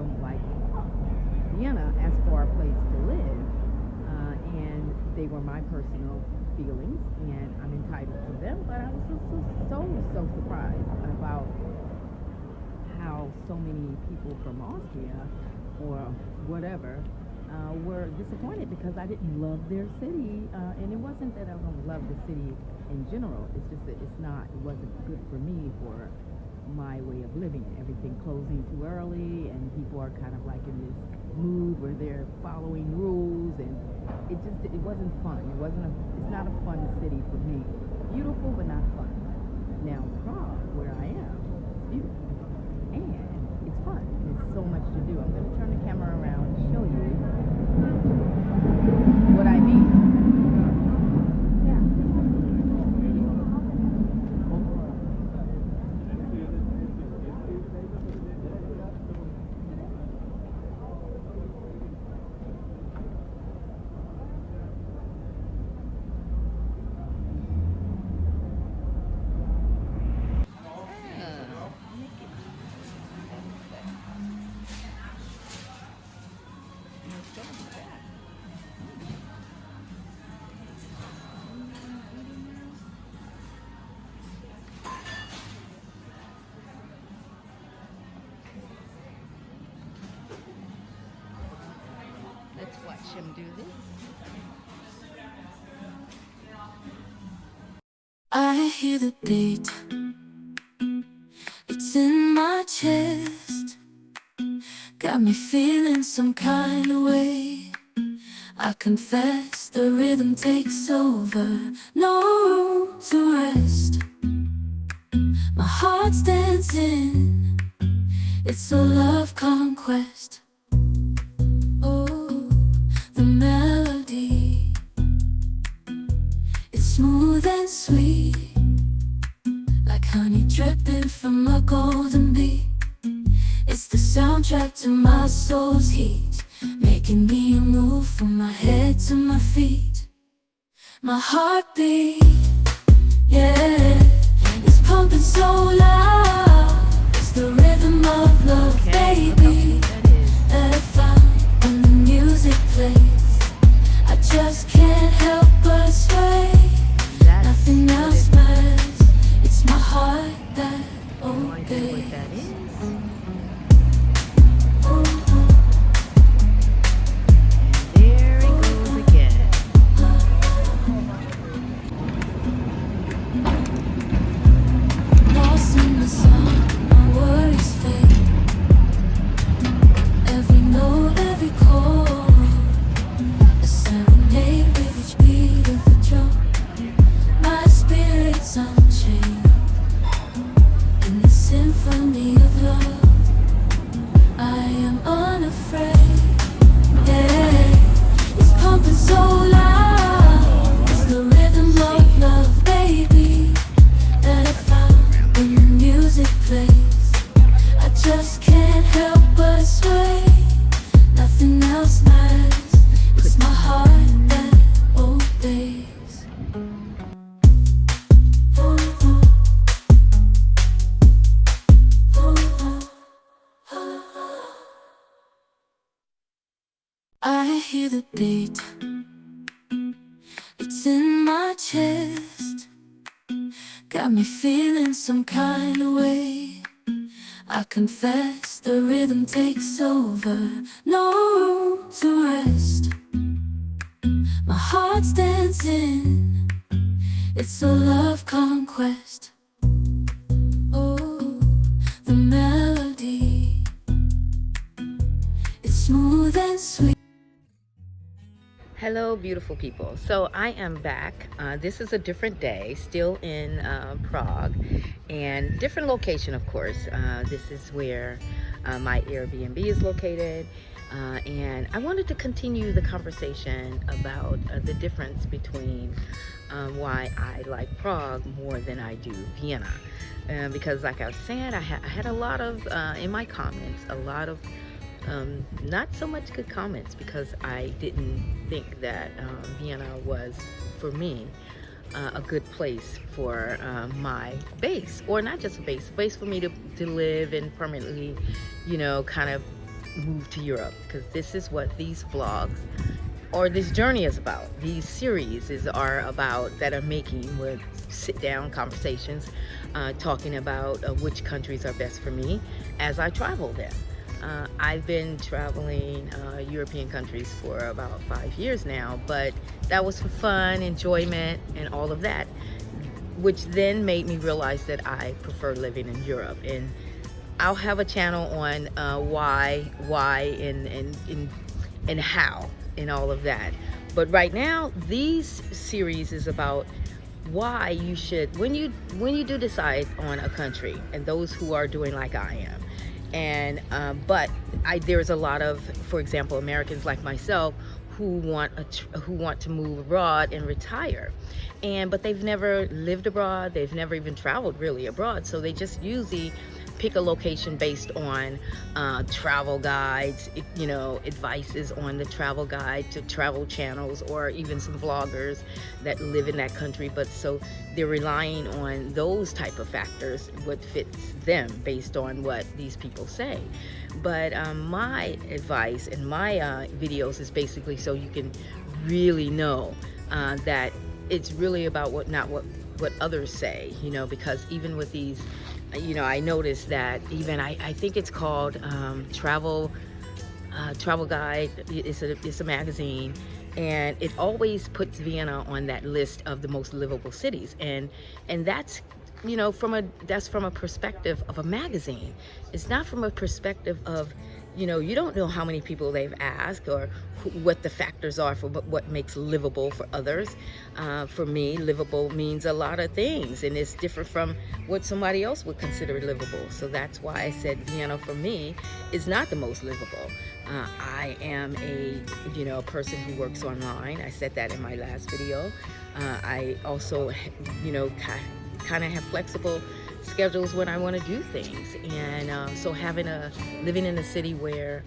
don't like Vienna as for a place to live, and they were my personal feelings, and I'm entitled to them. But I was so surprised about how so many people from Austria or whatever were disappointed because I didn't love their city, and it wasn't that I don't love the city in general. It's just that it wasn't good for me for my way of living. Everything closing too early, and people are kind of like in this mood where they're following rules, and it wasn't fun. It's not a fun city for me. Beautiful, but not fun. Now Prague, where I am, is beautiful, and it's fun. There's so much to do. I'm going to turn the camera around and show you what I mean. Let's watch him do this. I hear the beat, it's in my chest, got me feeling some kind of way. I confess the rhythm takes over, no room to rest. My heart's dancing, it's a love conquest. Oh, the melody, it's smooth and sweet, like honey dripping from a golden bee. It's the soundtrack to my soul's heat, making me move from my head to my feet. My heartbeat, yeah, it's pumping so loud. It's the rhythm of love, baby, that I found when the music plays. I just can't help but sway. Nothing else matters. It's my heart that obeys. I hear the beat, it's in my chest, got me feeling some kind of way. I confess the rhythm takes over, no room to rest. My heart's dancing, it's a love conquest. Oh, the melody, it's smooth and sweet. Hello, beautiful people. So I am back. This is a different day, still in Prague, and different location, of course. This is where my Airbnb is located, and I wanted to continue the conversation about the difference between why I like Prague more than I do Vienna. Because like I was saying, I had a lot of, in my comments, a lot of not so much good comments, because I didn't think that Vienna was, for me, a good place for my base, or not just a base for me to live and permanently, you know, kind of move to Europe, because this is what these vlogs or this journey is about. These series are about that I'm making with sit-down conversations, talking about which countries are best for me as I travel them. I've been traveling European countries for about 5 years now, but that was for fun, enjoyment, and all of that, which then made me realize that I prefer living in Europe. And I'll have a channel on why, and how, and all of that. But right now, these series is about why you should, when you do decide on a country, and those who are doing like I am. And there's a lot of, for example, Americans like myself who want to move abroad and retire, but they've never lived abroad, they've never even traveled really abroad, so they just usually pick a location based on travel guides, advices on the travel guide to travel channels, or even some vloggers that live in that country. But so they're relying on those type of factors, what fits them based on what these people say. But my advice in my videos is basically so you can really know that it's really about what others say, because even with these, I noticed that even I think it's called Travel Guide. It's a magazine, and it always puts Vienna on that list of the most livable cities, and that's from a perspective of a magazine. It's not from a perspective of, you don't know how many people they've asked, or what the factors are for what makes livable for others. For me, livable means a lot of things, and it's different from what somebody else would consider livable. So that's why I said Vienna for me is not the most livable. I am a person who works online. I said that in my last video. I also kind of have flexible schedules when I want to do things, and so living in a city where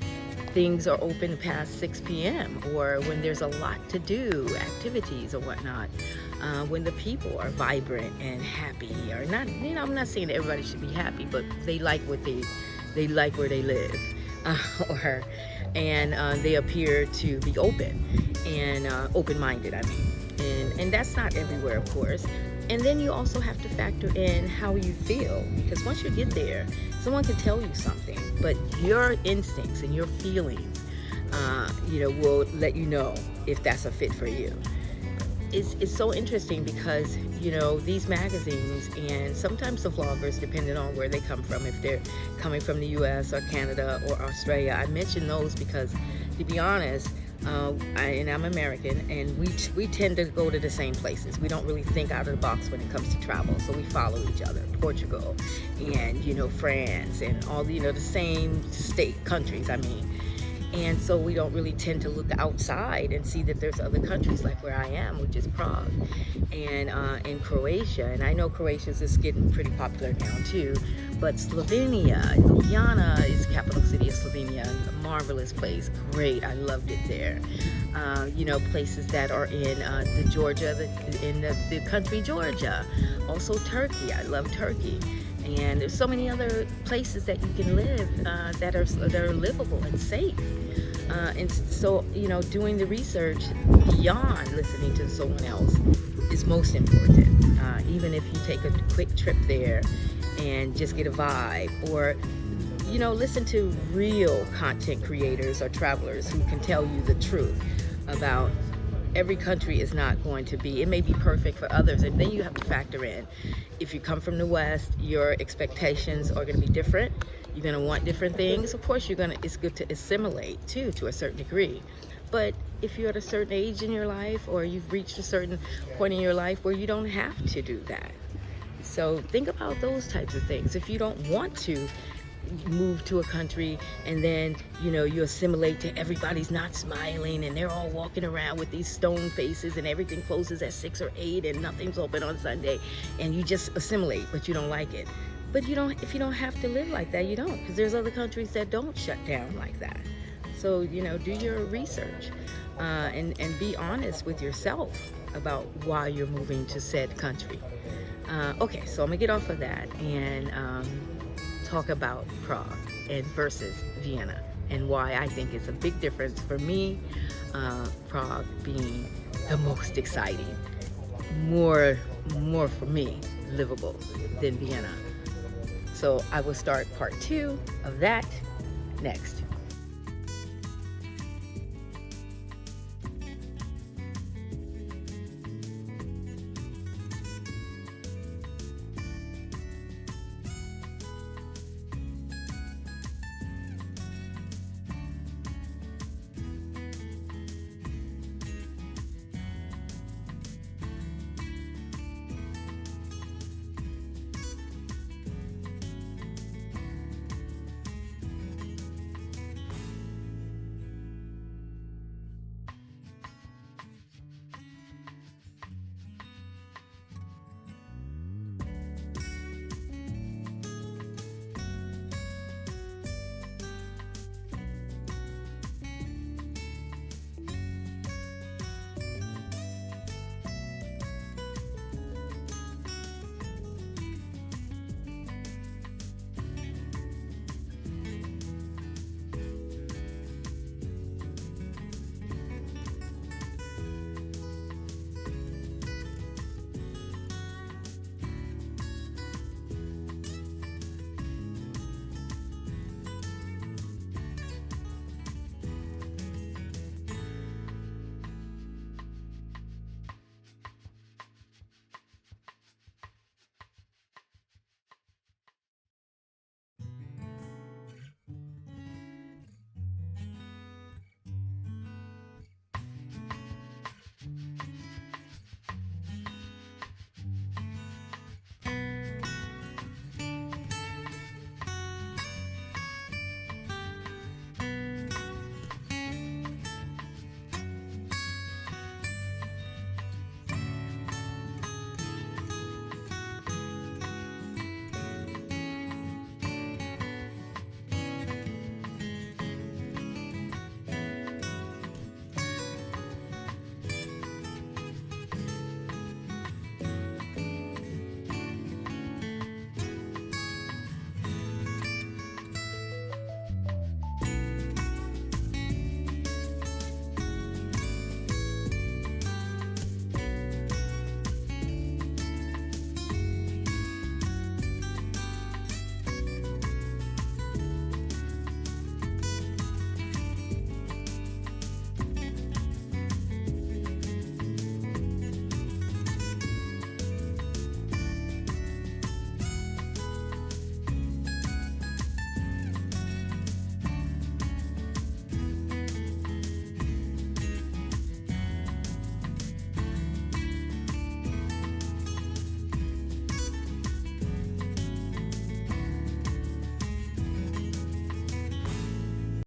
things are open past 6 p.m. or when there's a lot to do, activities or whatnot, when the people are vibrant and happy, or not, I'm not saying that everybody should be happy, but they like where they live, and they appear to be open and open-minded, and that's not everywhere, of course. And then you also have to factor in how you feel, because once you get there, someone can tell you something, but your instincts and your feelings, will let you know if that's a fit for you. It's so interesting because, these magazines and sometimes the vloggers, depending on where they come from, if they're coming from the US or Canada or Australia, I mention those because, to be honest, and I'm American, and we tend to go to the same places. We don't really think out of the box when it comes to travel, so we follow each other. Portugal and France and all the same countries. And so we don't really tend to look outside and see that there's other countries like where I am, which is Prague, and Croatia. And I know Croatia is getting pretty popular now too. But Slovenia, Ljubljana is the capital city of Slovenia, a marvelous place, great, I loved it there. Places that are in the Georgia, in the country Georgia. Also Turkey, I love Turkey. And there's so many other places that you can live that are livable and safe. And so, doing the research beyond listening to someone else is most important. Even if you take a quick trip there and just get a vibe, or listen to real content creators or travelers who can tell you the truth about every country. Is not going to be, it may be perfect for others, and then you have to factor in, if you come from the West, your expectations are going to be different. You're going to want different things. Of course, it's good to assimilate too, to a certain degree. But if you're at a certain age in your life, or you've reached a certain point in your life where you don't have to do that. So think about those types of things. If you don't want to move to a country and then you assimilate to everybody's not smiling and they're all walking around with these stone faces and everything closes at 6 or 8 and nothing's open on Sunday, and you just assimilate, but you don't like it. But if you don't have to live like that, you don't, because there's other countries that don't shut down like that. So do your research and be honest with yourself about why you're moving to said country. Okay, so I'm gonna get off of that and talk about Prague versus Vienna. and why I think it's a big difference for me, Prague being the most exciting, more for me, livable than Vienna. So I will start part 2 of that next.